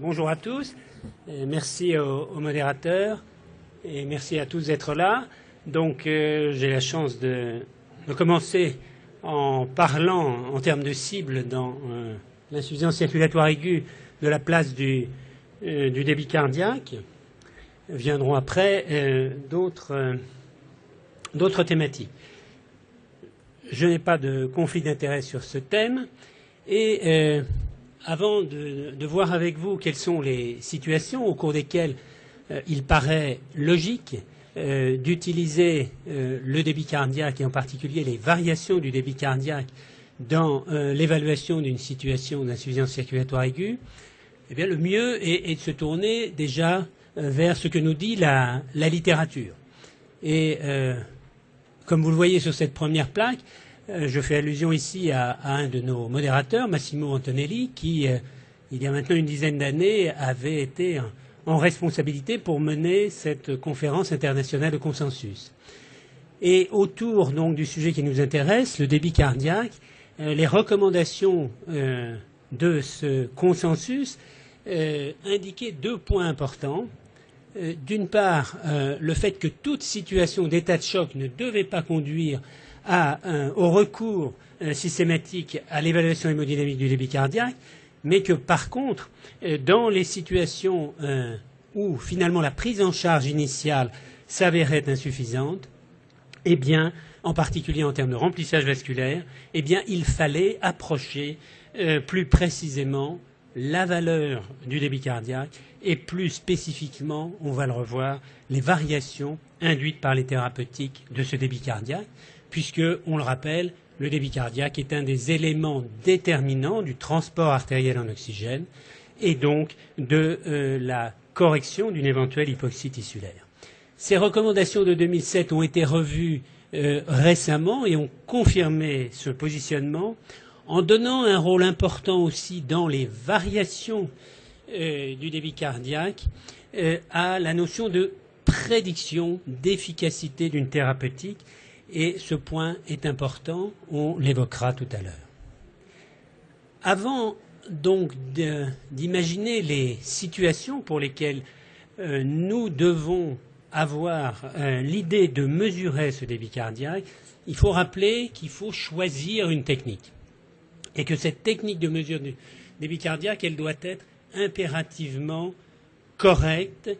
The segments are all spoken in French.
Bonjour à tous, merci aux modérateurs et merci à tous d'être là. Donc j'ai la chance de commencer en parlant en termes de cible dans l'insuffisance circulatoire aiguë de la place du débit cardiaque. Viendront après d'autres thématiques. Je n'ai pas de conflit d'intérêt sur ce thème et avant de voir avec vous quelles sont les situations au cours desquelles il paraît logique d'utiliser le débit cardiaque et en particulier les variations du débit cardiaque dans l'évaluation d'une situation d'insuffisance circulatoire aiguë, eh bien, le mieux est de se tourner déjà vers ce que nous dit la littérature. Et comme vous le voyez sur cette première plaque, je fais allusion ici à un de nos modérateurs, Massimo Antonelli, qui, il y a maintenant une dizaine d'années, avait été en responsabilité pour mener cette conférence internationale de consensus. Et autour donc du sujet qui nous intéresse, le débit cardiaque, les recommandations de ce consensus indiquaient deux points importants. D'une part, le fait que toute situation d'état de choc ne devait pas conduire au recours systématique à l'évaluation hémodynamique du débit cardiaque, mais que par contre, dans les situations où finalement la prise en charge initiale s'avérait insuffisante, eh bien, en particulier en termes de remplissage vasculaire, eh bien, il fallait approcher plus précisément la valeur du débit cardiaque et plus spécifiquement, on va le revoir, les variations induites par les thérapeutiques de ce débit cardiaque, puisque, on le rappelle, le débit cardiaque est un des éléments déterminants du transport artériel en oxygène et donc de la correction d'une éventuelle hypoxie tissulaire. Ces recommandations de 2007 ont été revues récemment et ont confirmé ce positionnement en donnant un rôle important aussi dans les variations du débit cardiaque à la notion de prédiction d'efficacité d'une thérapeutique. Et ce point est important, on l'évoquera tout à l'heure. Avant donc d'imaginer les situations pour lesquelles nous devons avoir l'idée de mesurer ce débit cardiaque, il faut rappeler qu'il faut choisir une technique. Et que cette technique de mesure du débit cardiaque, elle doit être impérativement correcte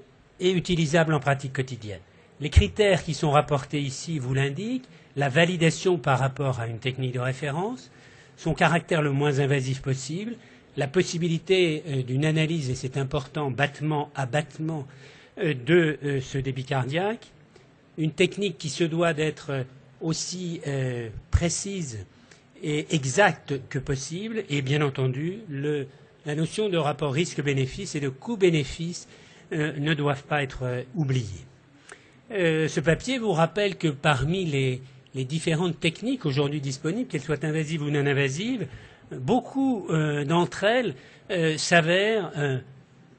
et utilisable en pratique quotidienne. Les critères qui sont rapportés ici vous l'indiquent, la validation par rapport à une technique de référence, son caractère le moins invasif possible, la possibilité d'une analyse, et c'est important, battement à battement, de ce débit cardiaque, une technique qui se doit d'être aussi précise et exacte que possible, et bien entendu, la notion de rapport risque-bénéfice et de coût-bénéfice ne doivent pas être oubliées. Ce papier vous rappelle que parmi les différentes techniques aujourd'hui disponibles, qu'elles soient invasives ou non invasives, beaucoup d'entre elles s'avèrent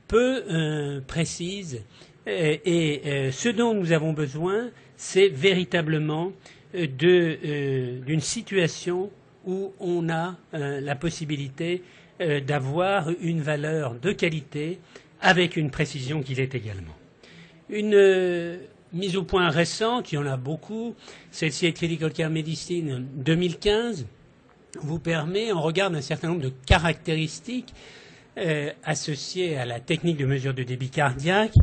peu précises et ce dont nous avons besoin, c'est véritablement d'une situation où on a la possibilité d'avoir une valeur de qualité avec une précision qu'il est également. Une mise au point récente, il y en a beaucoup, celle-ci est Critical Care Medicine 2015, vous permet, en regard d'un certain nombre de caractéristiques associées à la technique de mesure de débit cardiaque,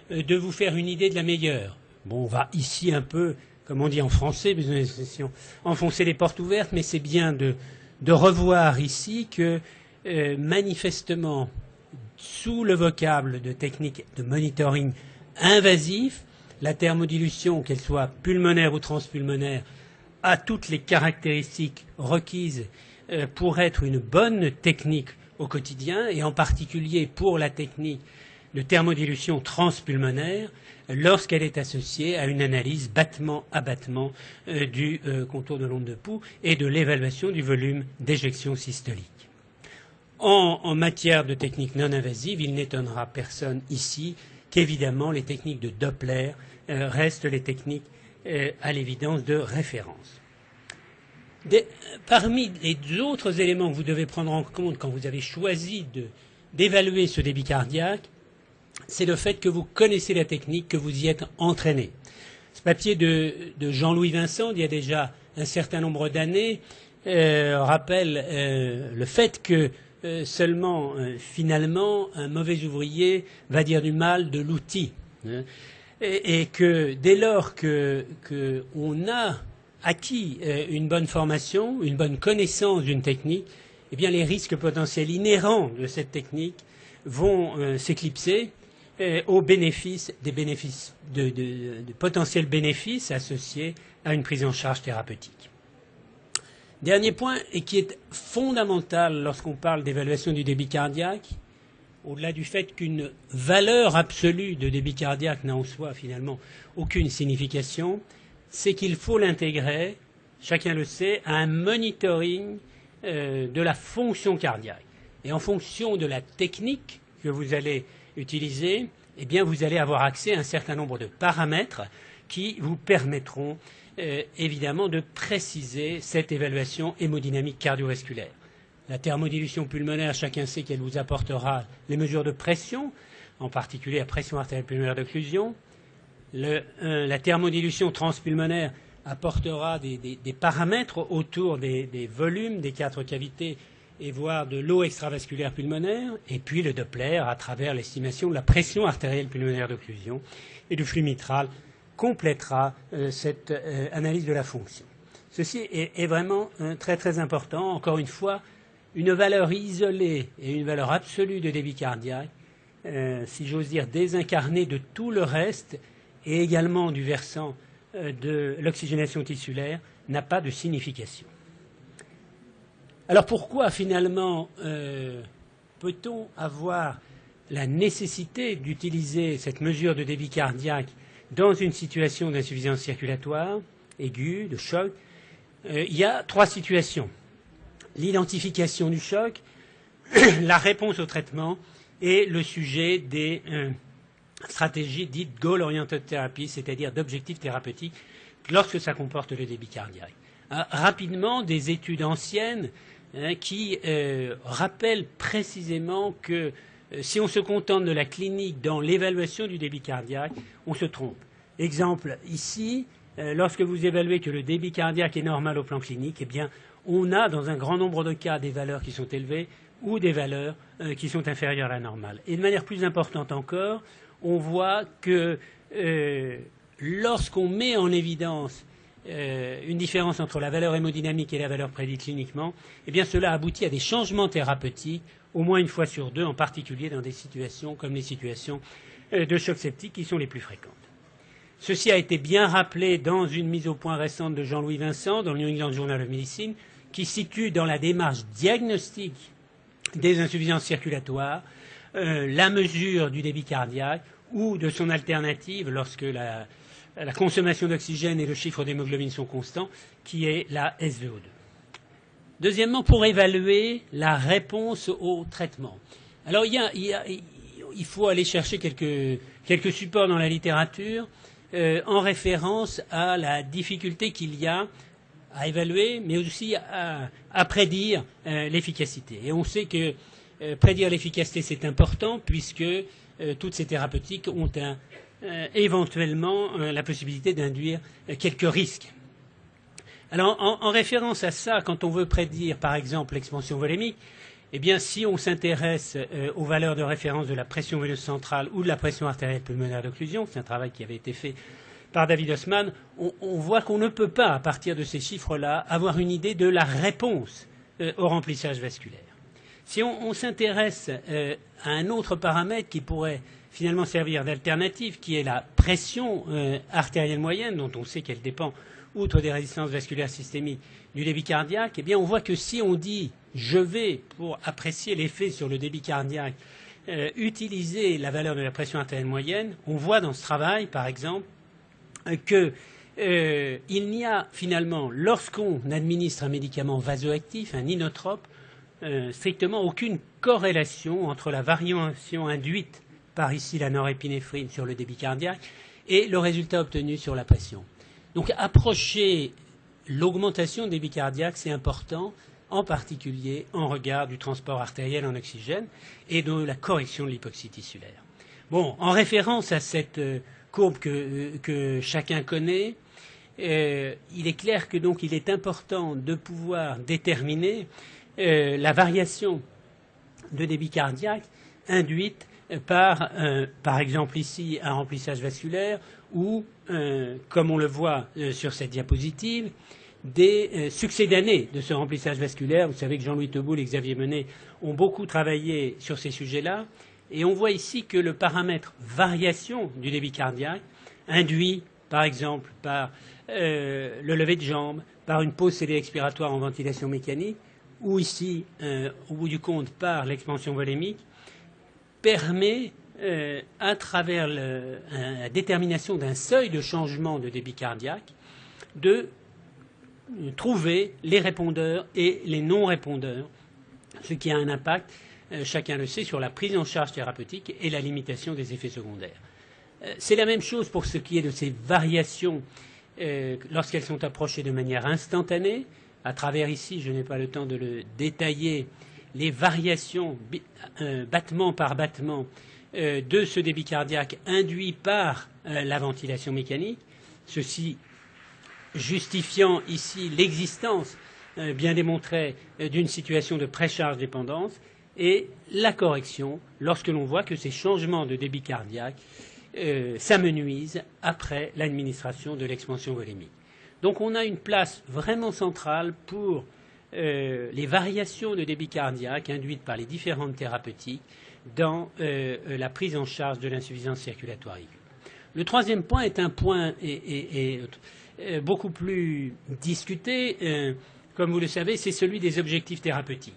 de vous faire une idée de la meilleure. Bon, on va ici un peu, comme on dit en français, enfoncer les portes ouvertes, mais c'est bien de revoir ici que manifestement, sous le vocable de technique de monitoring invasif, la thermodilution, qu'elle soit pulmonaire ou transpulmonaire, a toutes les caractéristiques requises pour être une bonne technique au quotidien, et en particulier pour la technique de thermodilution transpulmonaire, lorsqu'elle est associée à une analyse battement à battement du contour de l'onde de pouls et de l'évaluation du volume d'éjection systolique. En matière de techniques non invasives, il n'étonnera personne ici qu'évidemment les techniques de Doppler restent les techniques à l'évidence de référence. Parmi les autres éléments que vous devez prendre en compte quand vous avez choisi d'évaluer ce débit cardiaque, c'est le fait que vous connaissez la technique, que vous y êtes entraîné. Ce papier de Jean-Louis Vincent, d'il y a déjà un certain nombre d'années, rappelle le fait que seulement, finalement, un mauvais ouvrier va dire du mal de l'outil. Hein, et que dès lors qu'on a acquis une bonne formation, une bonne connaissance d'une technique, eh bien les risques potentiels inhérents de cette technique vont s'éclipser au bénéfice de potentiels bénéfices associés à une prise en charge thérapeutique. Dernier point, et qui est fondamental lorsqu'on parle d'évaluation du débit cardiaque, au-delà du fait qu'une valeur absolue de débit cardiaque n'a en soi finalement aucune signification, c'est qu'il faut l'intégrer, chacun le sait, à un monitoring de la fonction cardiaque. Et en fonction de la technique que vous allez utiliser, eh bien vous allez avoir accès à un certain nombre de paramètres qui vous permettront évidemment de préciser cette évaluation hémodynamique cardiovasculaire. La thermodilution pulmonaire, chacun sait qu'elle vous apportera les mesures de pression, en particulier la pression artérielle pulmonaire d'occlusion. La thermodilution transpulmonaire apportera des paramètres autour des volumes des 4 cavités et voire de l'eau extravasculaire pulmonaire, et puis le Doppler à travers l'estimation de la pression artérielle pulmonaire d'occlusion et du flux mitral complétera cette analyse de la fonction. Ceci est vraiment très très important. Encore une fois, une valeur isolée et une valeur absolue de débit cardiaque, si j'ose dire désincarnée de tout le reste, et également du versant de l'oxygénation tissulaire, n'a pas de signification. Alors pourquoi finalement peut-on avoir la nécessité d'utiliser cette mesure de débit cardiaque dans une situation d'insuffisance circulatoire aiguë, de choc? Il y a 3 situations. L'identification du choc, la réponse au traitement et le sujet des stratégies dites goal-oriented therapy, c'est-à-dire d'objectifs thérapeutiques lorsque ça comporte le débit cardiaque. Rapidement, des études anciennes qui rappellent précisément que si on se contente de la clinique dans l'évaluation du débit cardiaque, on se trompe. Exemple ici, lorsque vous évaluez que le débit cardiaque est normal au plan clinique, eh bien, on a dans un grand nombre de cas des valeurs qui sont élevées ou des valeurs qui sont inférieures à la normale. Et de manière plus importante encore, on voit que lorsqu'on met en évidence une différence entre la valeur hémodynamique et la valeur prédite cliniquement, eh bien cela aboutit à des changements thérapeutiques au moins une fois sur 2, en particulier dans des situations comme les situations de choc septique qui sont les plus fréquentes. Ceci a été bien rappelé dans une mise au point récente de Jean-Louis Vincent dans le New England Journal of Medicine, qui situe dans la démarche diagnostique des insuffisances circulatoires la mesure du débit cardiaque ou de son alternative lorsque la consommation d'oxygène et le chiffre d'hémoglobine sont constants, qui est la SVO2. Deuxièmement, pour évaluer la réponse au traitement. Alors il faut aller chercher quelques supports dans la littérature en référence à la difficulté qu'il y a à évaluer, mais aussi à prédire l'efficacité. Et on sait que prédire l'efficacité, c'est important, puisque toutes ces thérapeutiques ont éventuellement la possibilité d'induire quelques risques. Alors, en référence à ça, quand on veut prédire, par exemple, l'expansion volémique, eh bien, si on s'intéresse aux valeurs de référence de la pression veineuse centrale ou de la pression artérielle pulmonaire d'occlusion, c'est un travail qui avait été fait par David Haussmann, on voit qu'on ne peut pas, à partir de ces chiffres-là, avoir une idée de la réponse au remplissage vasculaire. Si on s'intéresse à un autre paramètre qui pourrait finalement servir d'alternative, qui est la pression artérielle moyenne, dont on sait qu'elle dépend, outre des résistances vasculaires systémiques, du débit cardiaque, eh bien on voit que si on dit « je vais, pour apprécier l'effet sur le débit cardiaque, utiliser la valeur de la pression artérielle moyenne », on voit dans ce travail, par exemple, qu'il n'y a finalement, lorsqu'on administre un médicament vasoactif, un inotrope, strictement aucune corrélation entre la variation induite par ici la norépinéphrine sur le débit cardiaque et le résultat obtenu sur la pression. Donc approcher l'augmentation du débit cardiaque, c'est important, en particulier en regard du transport artériel en oxygène et de la correction de l'hypoxie tissulaire. Bon, en référence à cette courbe que chacun connaît, il est clair que donc il est important de pouvoir déterminer la variation de débit cardiaque induite par exemple ici, un remplissage vasculaire ou, comme on le voit sur cette diapositive, des succès d'année de ce remplissage vasculaire. Vous savez que Jean-Louis Teboul et Xavier Menet ont beaucoup travaillé sur ces sujets-là. Et on voit ici que le paramètre variation du débit cardiaque induit, par exemple, par le lever de jambe, par une pause CD expiratoire en ventilation mécanique, ou ici, au bout du compte, par l'expansion volémique, permet, à travers la détermination d'un seuil de changement de débit cardiaque, de trouver les répondeurs et les non-répondeurs, ce qui a un impact, chacun le sait, sur la prise en charge thérapeutique et la limitation des effets secondaires. C'est la même chose pour ce qui est de ces variations lorsqu'elles sont approchées de manière instantanée. À travers ici, je n'ai pas le temps de le détailler, les variations battement par battement de ce débit cardiaque induit par la ventilation mécanique, ceci justifiant ici l'existence bien démontrée d'une situation de précharge dépendance et la correction lorsque l'on voit que ces changements de débit cardiaque s'amenuisent après l'administration de l'expansion volémique. Donc on a une place vraiment centrale pour les variations de débit cardiaque induites par les différentes thérapeutiques dans la prise en charge de l'insuffisance circulatoire aiguë. Le troisième point est un point beaucoup plus discuté, comme vous le savez, c'est celui des objectifs thérapeutiques.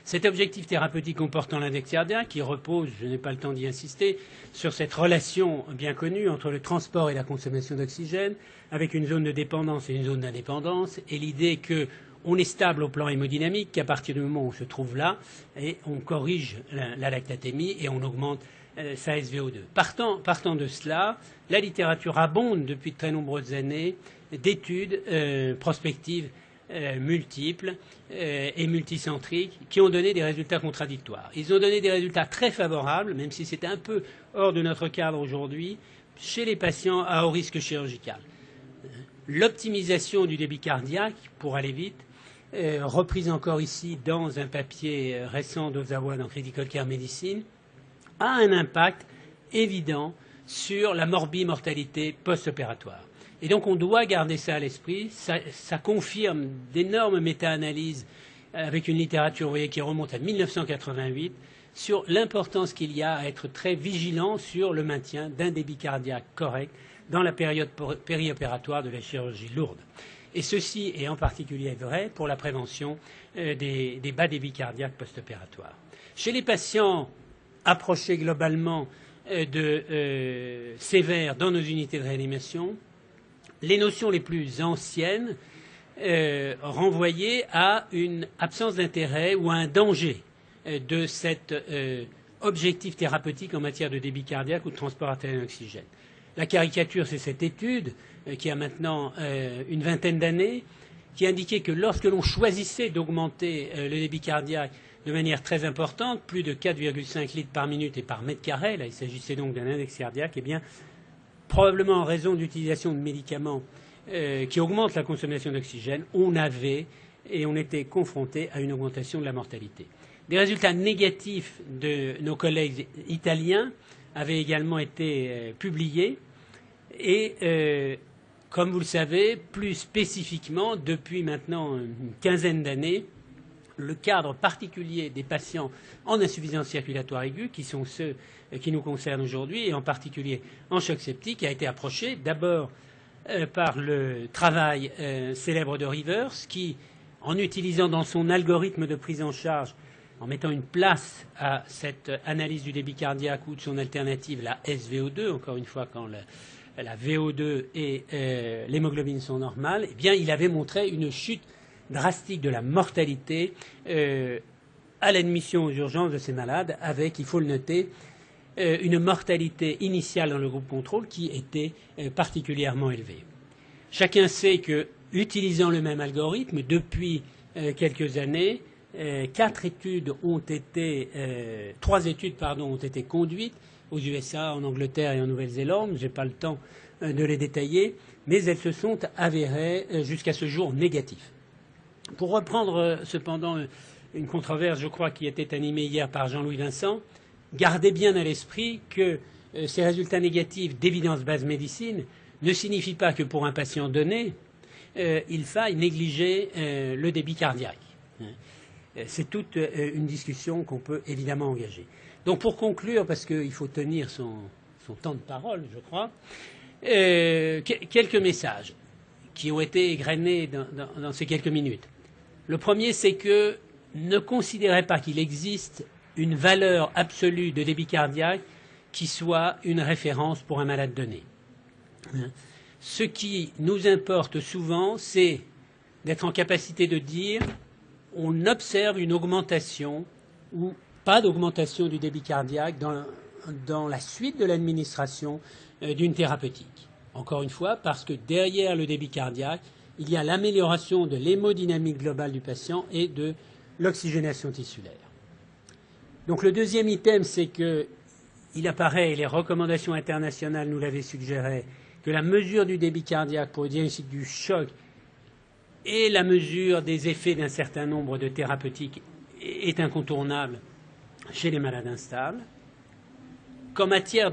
Cet objectif thérapeutique comportant l'index cardiaque, qui repose, je n'ai pas le temps d'y insister, sur cette relation bien connue entre le transport et la consommation d'oxygène, avec une zone de dépendance et une zone d'indépendance, et l'idée qu'on est stable au plan hémodynamique, qu'à partir du moment où on se trouve là, et on corrige la lactatémie et on augmente sa SVO2. Partant de cela, la littérature abonde depuis de très nombreuses années d'études prospectives multiples et multicentriques qui ont donné des résultats contradictoires. Ils ont donné des résultats très favorables, même si c'était un peu hors de notre cadre aujourd'hui, chez les patients à haut risque chirurgical. L'optimisation du débit cardiaque, pour aller vite, reprise encore ici dans un papier récent d'Ozawa dans Critical Care Medicine, a un impact évident sur la morbimortalité post-opératoire. Et donc on doit garder ça à l'esprit. Ça confirme d'énormes méta-analyses avec une littérature, vous voyez, qui remonte à 1988 sur l'importance qu'il y a à être très vigilant sur le maintien d'un débit cardiaque correct dans la période périopératoire de la chirurgie lourde. Et ceci est en particulier vrai pour la prévention des bas débits cardiaques post-opératoires. Chez les patients approchés globalement de sévères dans nos unités de réanimation, les notions les plus anciennes renvoyaient à une absence d'intérêt ou à un danger de cet objectif thérapeutique en matière de débit cardiaque ou de transport artériel d'oxygène. La caricature, c'est cette étude qui a maintenant une vingtaine d'années, qui indiquait que lorsque l'on choisissait d'augmenter le débit cardiaque de manière très importante, plus de 4,5 litres par minute et par mètre carré, là il s'agissait donc d'un index cardiaque, eh bien, probablement en raison d'utilisation de médicaments qui augmentent la consommation d'oxygène, on était confronté à une augmentation de la mortalité. Des résultats négatifs de nos collègues italiens avaient également été publiés et, comme vous le savez, plus spécifiquement, depuis maintenant une quinzaine d'années, le cadre particulier des patients en insuffisance circulatoire aiguë, qui sont ceux qui nous concernent aujourd'hui, et en particulier en choc septique, a été approché d'abord par le travail célèbre de Rivers, qui, en utilisant dans son algorithme de prise en charge, en mettant une place à cette analyse du débit cardiaque ou de son alternative, la SVO2, encore une fois, quand la VO2 et l'hémoglobine sont normales, eh bien, il avait montré une chute drastique de la mortalité à l'admission aux urgences de ces malades, avec, il faut le noter, une mortalité initiale dans le groupe contrôle qui était particulièrement élevée. Chacun sait que, utilisant le même algorithme, depuis quelques années. 3 études ont été conduites aux USA, en Angleterre et en Nouvelle-Zélande. Je n'ai pas le temps de les détailler, mais elles se sont avérées jusqu'à ce jour négatives. Pour reprendre cependant une controverse, je crois, qui était animée hier par Jean-Louis Vincent, gardez bien à l'esprit que ces résultats négatifs d'évidence-base médecine ne signifient pas que pour un patient donné, il faille négliger le débit cardiaque. C'est toute une discussion qu'on peut évidemment engager. Donc pour conclure, parce qu'il faut tenir son temps de parole, je crois, quelques messages qui ont été égrenés dans ces quelques minutes. Le premier, c'est que ne considérez pas qu'il existe une valeur absolue de débit cardiaque qui soit une référence pour un malade donné. Ce qui nous importe souvent, c'est d'être en capacité de dire on observe une augmentation ou pas d'augmentation du débit cardiaque dans la suite de l'administration d'une thérapeutique. Encore une fois, parce que derrière le débit cardiaque, il y a l'amélioration de l'hémodynamique globale du patient et de l'oxygénation tissulaire. Donc le deuxième item, c'est qu'il apparaît, et les recommandations internationales nous l'avaient suggéré, que la mesure du débit cardiaque pour le diagnostic du choc et la mesure des effets d'un certain nombre de thérapeutiques est incontournable chez les malades instables. Qu'en matière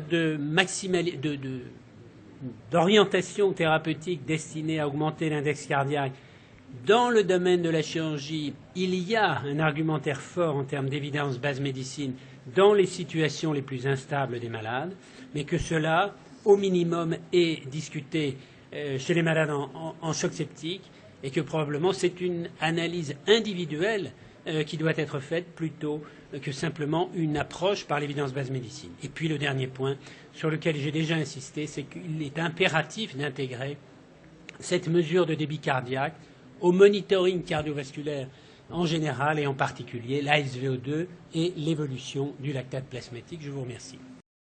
d'orientation thérapeutique destinée à augmenter l'index cardiaque, dans le domaine de la chirurgie, il y a un argumentaire fort en termes d'évidence base médecine dans les situations les plus instables des malades, mais que cela, au minimum, est discuté chez les malades en choc septique, et que probablement c'est une analyse individuelle qui doit être faite plutôt que simplement une approche par l'évidence base médecine. Et puis le dernier point sur lequel j'ai déjà insisté, c'est qu'il est impératif d'intégrer cette mesure de débit cardiaque au monitoring cardiovasculaire en général et en particulier la SVO2 et l'évolution du lactate plasmatique. Je vous remercie.